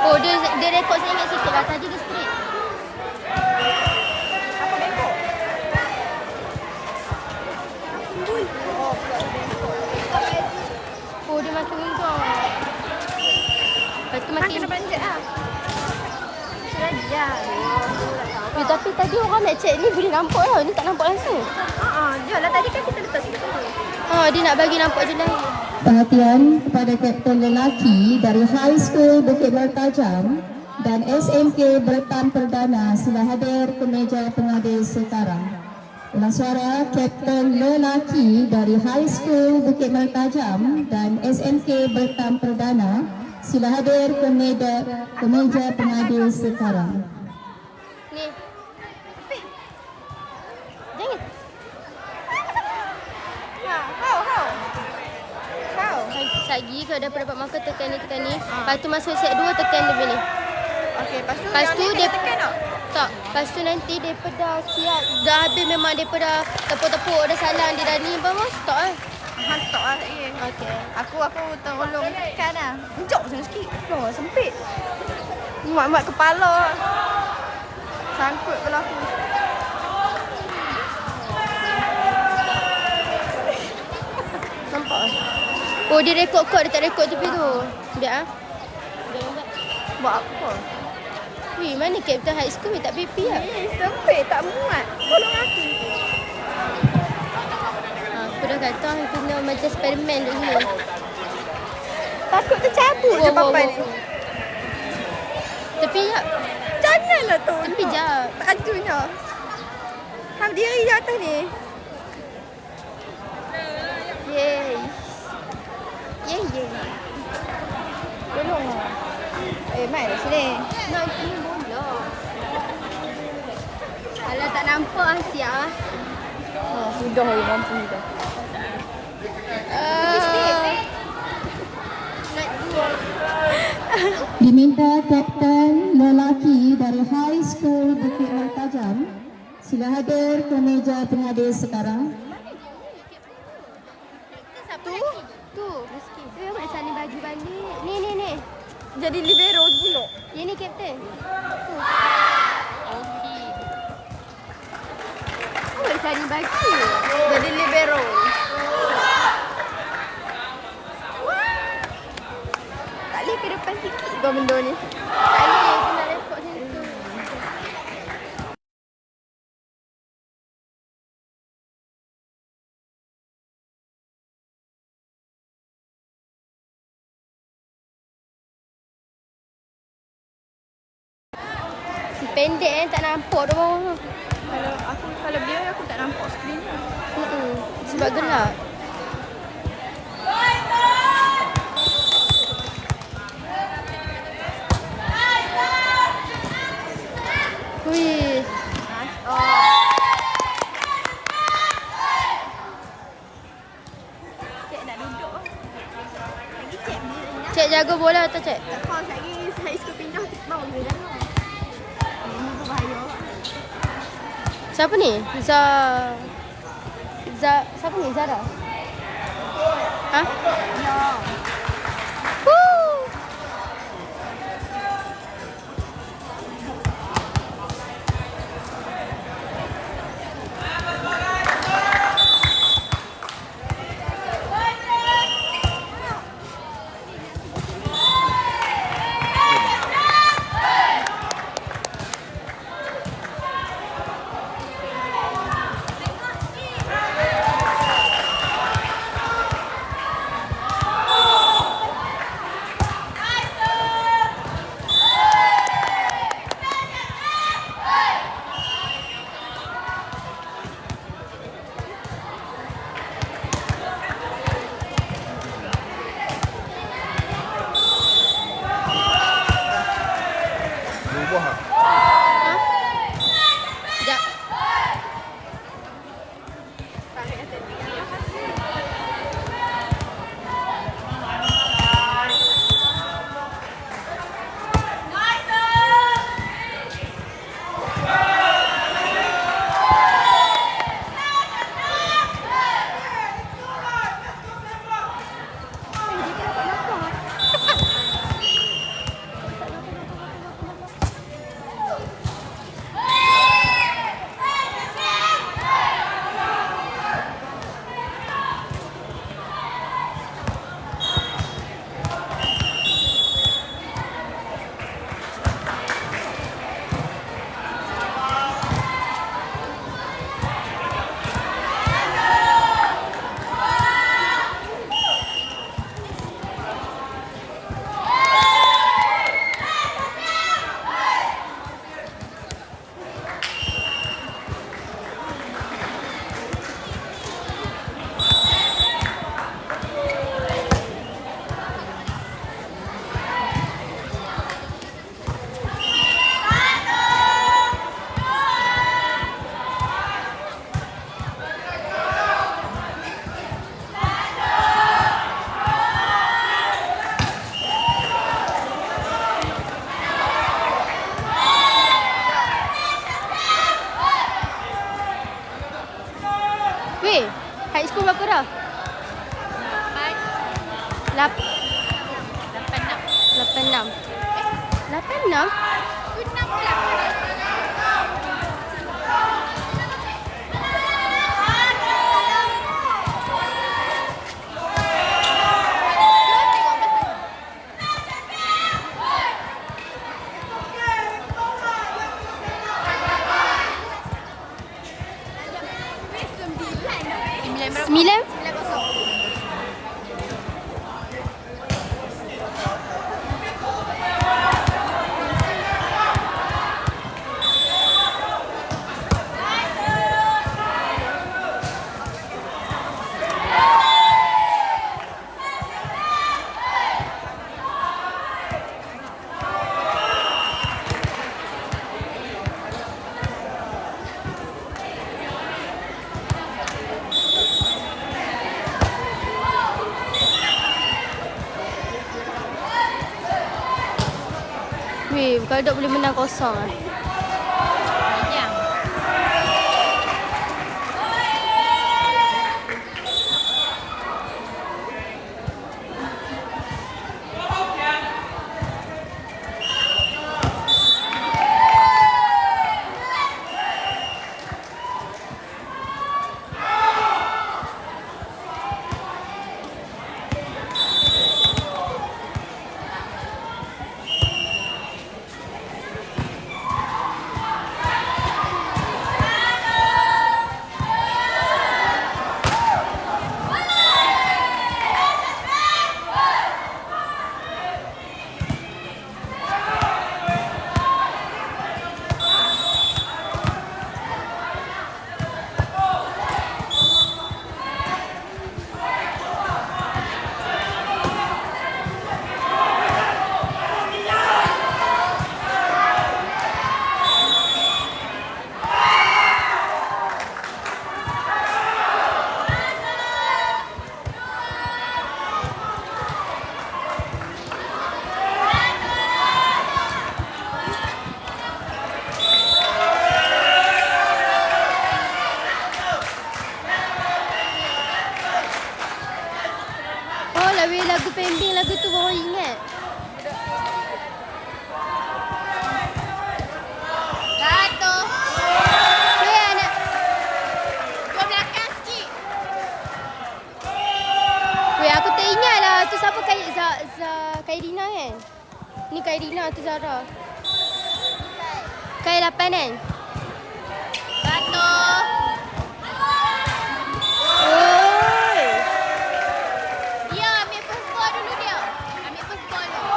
Oh, dia rekod saya ingat sikit lah. Tadi dia straight. Apa bengkok? Oh, pula bengkok. Oh, dia makin untung. Lepas tu makin... Kena panjat lah. Seraja. tapi tadi orang nak check ni boleh nampak tau. Ni tak nampak langsung. Jual lah tadi kan kita letak situ. Dia nak bagi nampak je lah. Perhatian kepada kapten lelaki dari High School Bukit Mertajam dan SMK Bertan Perdana sila hadir ke meja pengadil sekarang. Ulang suara, kapten lelaki dari High School Bukit Mertajam dan SMK Bertan Perdana sila hadir ke meja pengadil sekarang. Ni. Jangan. How? Lagi kalau dah dapat marker tekan ni. Lepas tu masuk set 2 tekan dia ni. Okey, Lepas tu dia tekan tak? Tak. Lepas tu nanti mereka dah siap. Dah habis memang mereka dah tepuk-tepuk. Dah salam. Dia dah ni. Baru stop lah. Hantok lah. Okey. Aku tolong tekan lah. Jok sana sikit. Oh, sempit. Muat-muat kepala. Sangkut kepala aku. Nampak lah. Oh, dia rekod kod. Dia tak rekod tepi tu. Biar lah. Buat apa? Wih, mana Captain High School ni tak pipi lah. Sempit tak muat. Tolong aku. Aku dah kata kena macam Spiderman tu semua. Takut tercabut je papan ni. Tepi jap. Janganlah tu. Tepi jap. Tajunya. Ham diri je atas ni. Yeay. Yeay. Tolonglah. Mai dah sini. Nak kena bola. Kalau tak nampak lah siap lah. Sudah hari mampu dah. Diminta kapten lelaki dari High School Bukit Mertajam sila hadir ke meja pengadil sekarang. Tu. Dia nak sana baju balik. Ni. Jadi libero pula. Yang ni Captain. Tu. Okey. Oh, nak sana baju. Jadi libero. Tak boleh ke depan sikit kau benda ni. Tak boleh. Aku nak rekod macam tu. Pendek tak nampak tu bawah. Kalau dia aku tak nampak skrin ni. Sebab gelap. Wih. Cik nak duduk. Lagi cik dia ni. Cik jaga bola atau cik? Kau saya suka pindah bawah dia dah. Ini berbahaya. Siapa ni? Siapa ni? Zara? Ha? Ya. Woo! dah? 86. 86. 86? Sembilan? Weh, kalau tak boleh menang kosong lah. Lagu pending lagu tu baru ingat. Satu. Weh anak. Dua belakang sikit. Weh aku tak ingat lah. Tu siapa Kairina kan? Ni Kairina tu Zara. Kai 8 kan? Satu. Oi. Dia ambil first ball dulu dia. Ambil first ball dulu.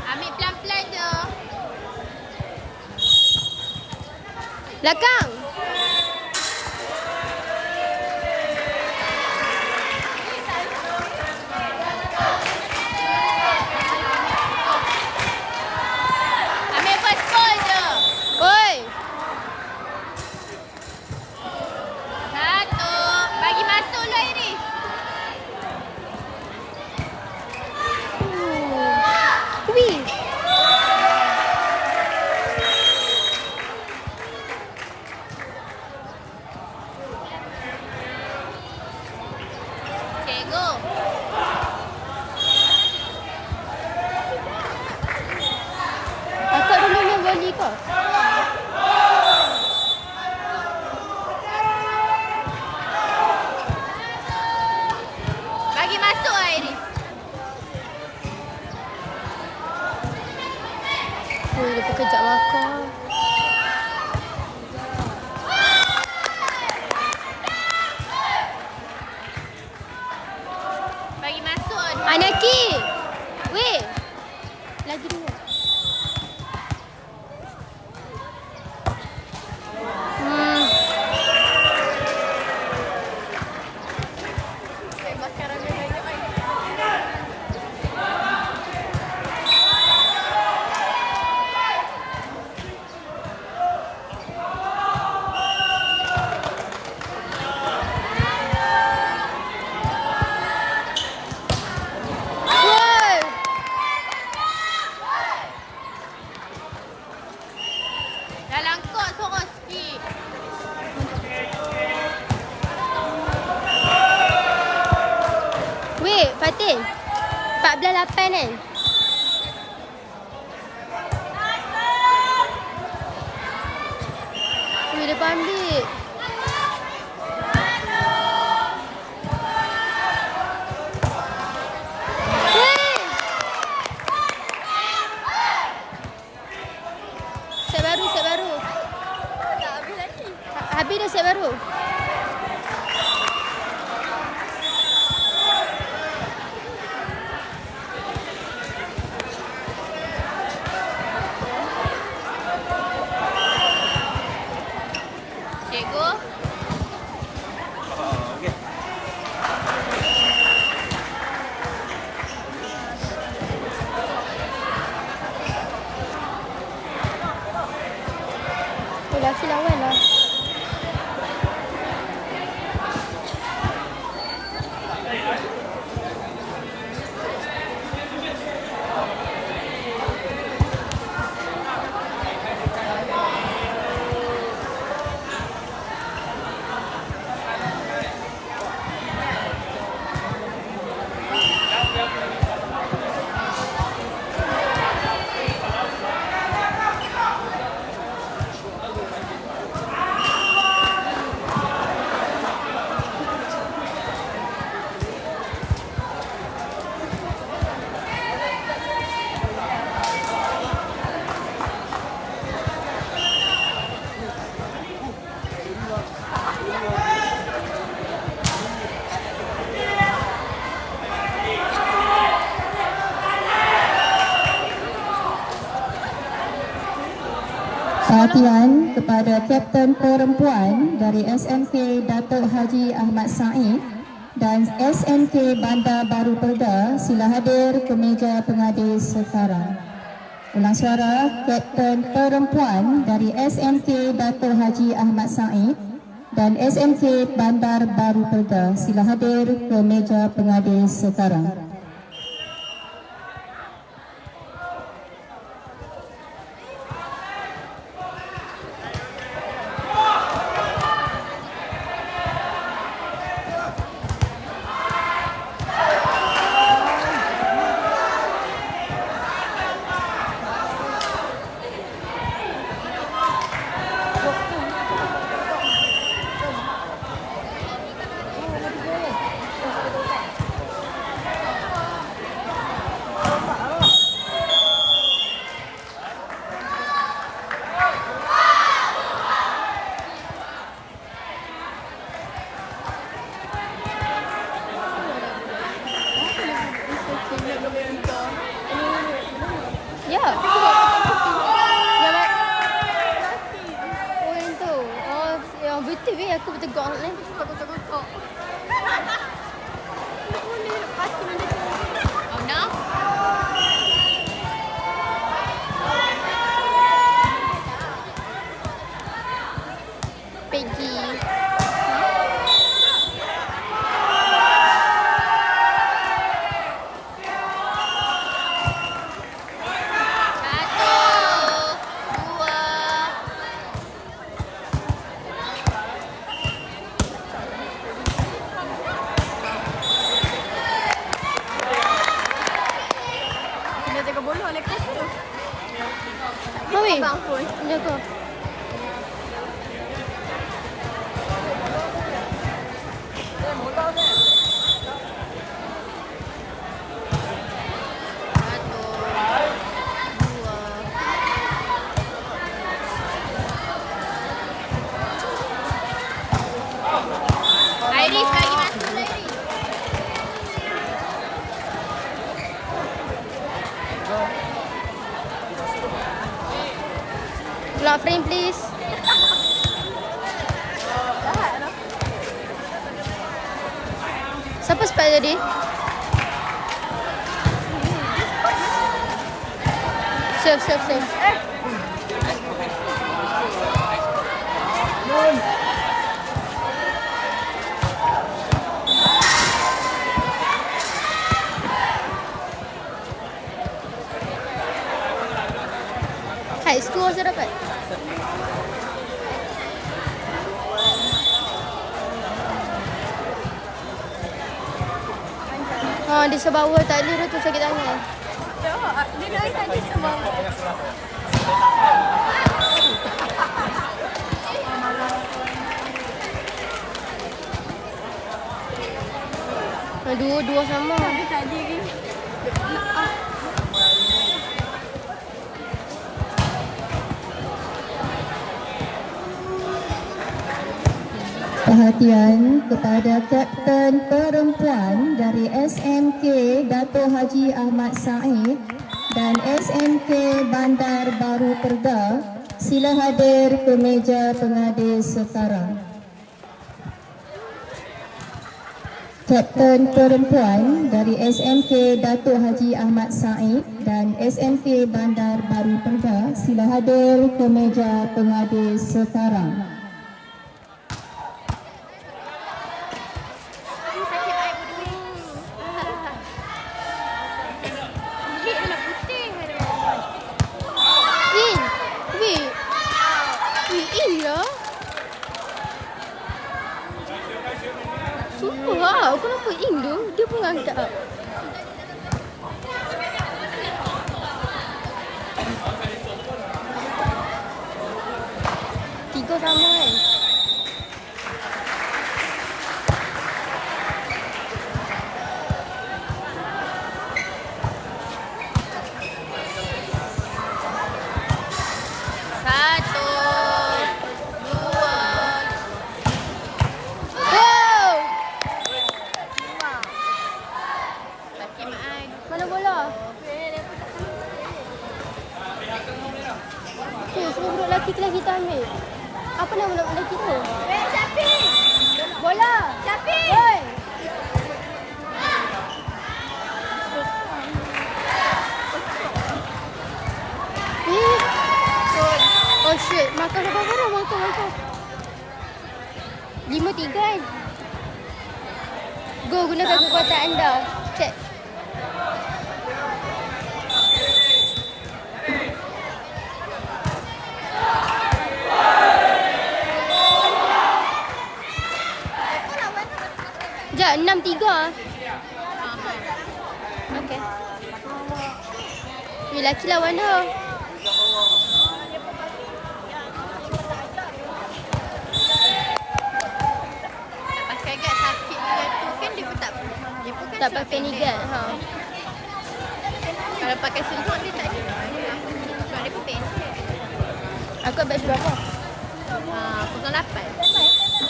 Ambil pelan-pelan je. Belakang. Ambil first ball je. Oi. Satu. Bagi masuk dulu Iris. Wih. Cikgu. Akak dulu main volley kau. Bagi masuk lah Iris. Dia kejap makan. Bagi masuk lah. Anaki. Weh. Lagi dua. Woi. Wait, Fatin. 14-8 kan? Weh, dia pandai. Weh! Set baru. Tak habis lagi. Habis dah set baru. Cikgu. Lelaki lawan lah. Perhatian kepada Kapten Perempuan dari SMK Datuk Haji Ahmad Said dan SMK Bandar Baru Perda, sila hadir ke meja pengadil sekarang. Ulang suara, Kapten Perempuan dari SMK Datuk Haji Ahmad Said dan SMK Bandar Baru Perda, sila hadir ke meja pengadil sekarang. Ya. Oh, yang tu. Oh, yang betul aku bertegak ni. Tekuk-tekuk. Boleh lepas tu nanti. Oh, no. Peggy. Kena jaga bola lepas tu. Mami, Abang pun. jaga. Iris bagi masuk lah, Iris. Block frame please. Siapa spy tadi? Save. High school saya dapat. Di sebawah tak ada dah tu sakit tangan. Dia naik tadi semua. Dua sama. Tapi tadi ni. Perhatian kepada Kapten Perempuan dari SMK Dato' Haji Ahmad Said dan SMK Bandar Baru Perda, sila hadir ke meja pengadil sekarang. Kapten Perempuan dari SMK Dato' Haji Ahmad Said dan SMK Bandar Baru Perda, sila hadir ke meja pengadil sekarang. Sumpah, kenapa Indo? Dia pun angkat. Tiga sama kan? Satu, dua. Wow! Mana bola? Tu, semua budak lelaki kelas kita ambil. Apa nama budak lelaki tu? Syafi. Bola! Syafi. Oi! Oh shit, makan berapa dah? Makan. 5-3 kan? Go, gunakan kekuatan anda. Cek. Sekejap, 6-3. Okay. Lelaki lawan dah. Tak pakai nigat. Kalau pakai seluar dia tak ada. Sebab dia putih. Aku batch berapa? 08.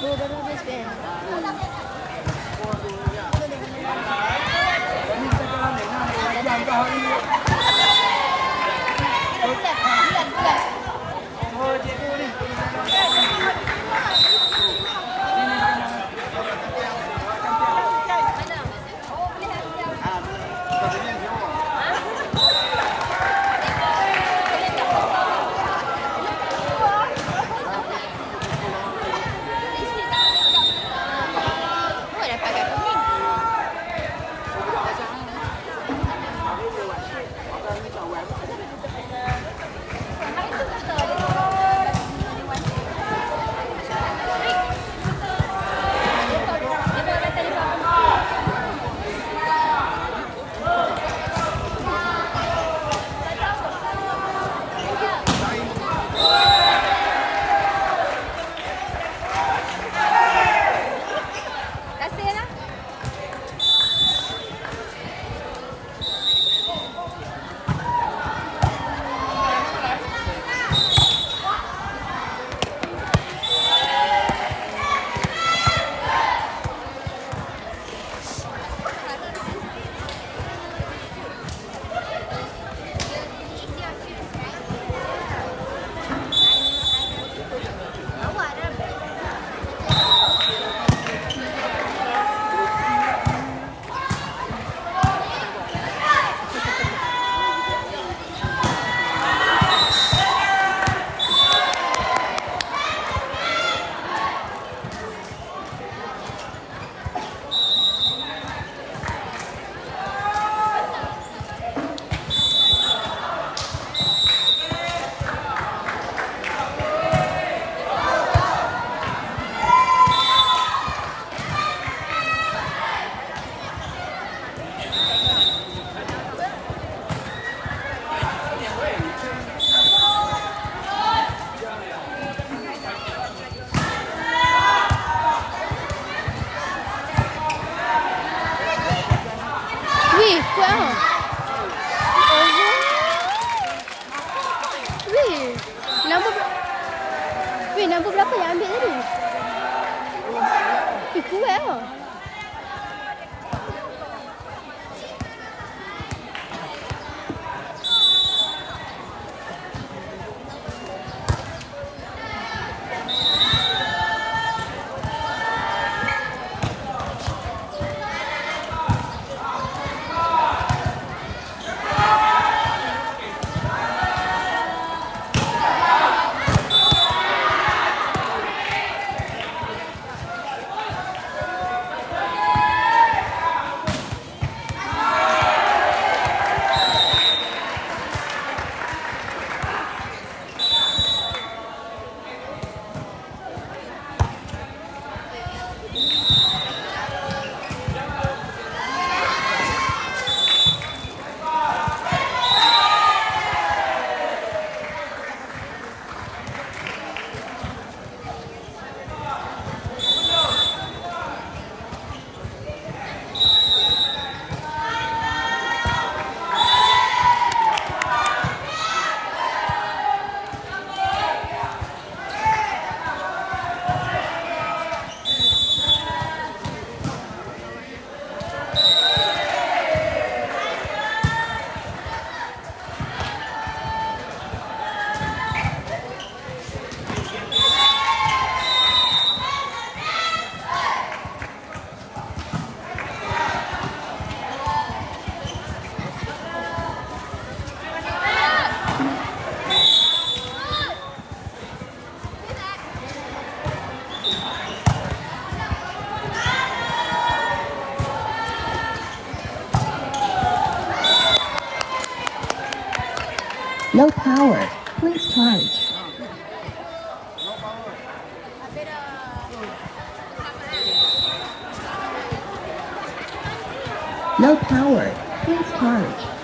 Oh, baru habis kan? Kuat ah. Weh, nombor berapa yang ambil tadi? Kuat ah. Low power. Please charge. Low power. Please charge.